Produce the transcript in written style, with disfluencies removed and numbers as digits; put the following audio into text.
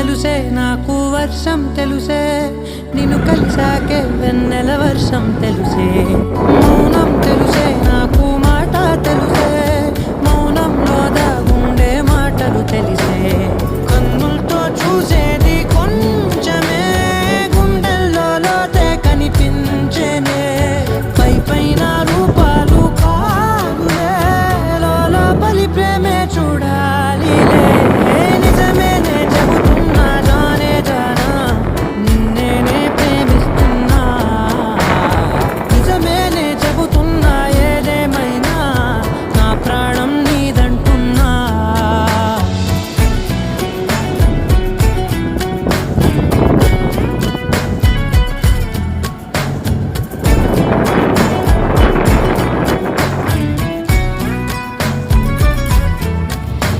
తెలుసే నాకు వర్షం తెలుసే నిన్ను కలిసాకే వెన్నెల వర్షం తెలుసే మౌనం తెలుసే నాకు మాట తెలుసే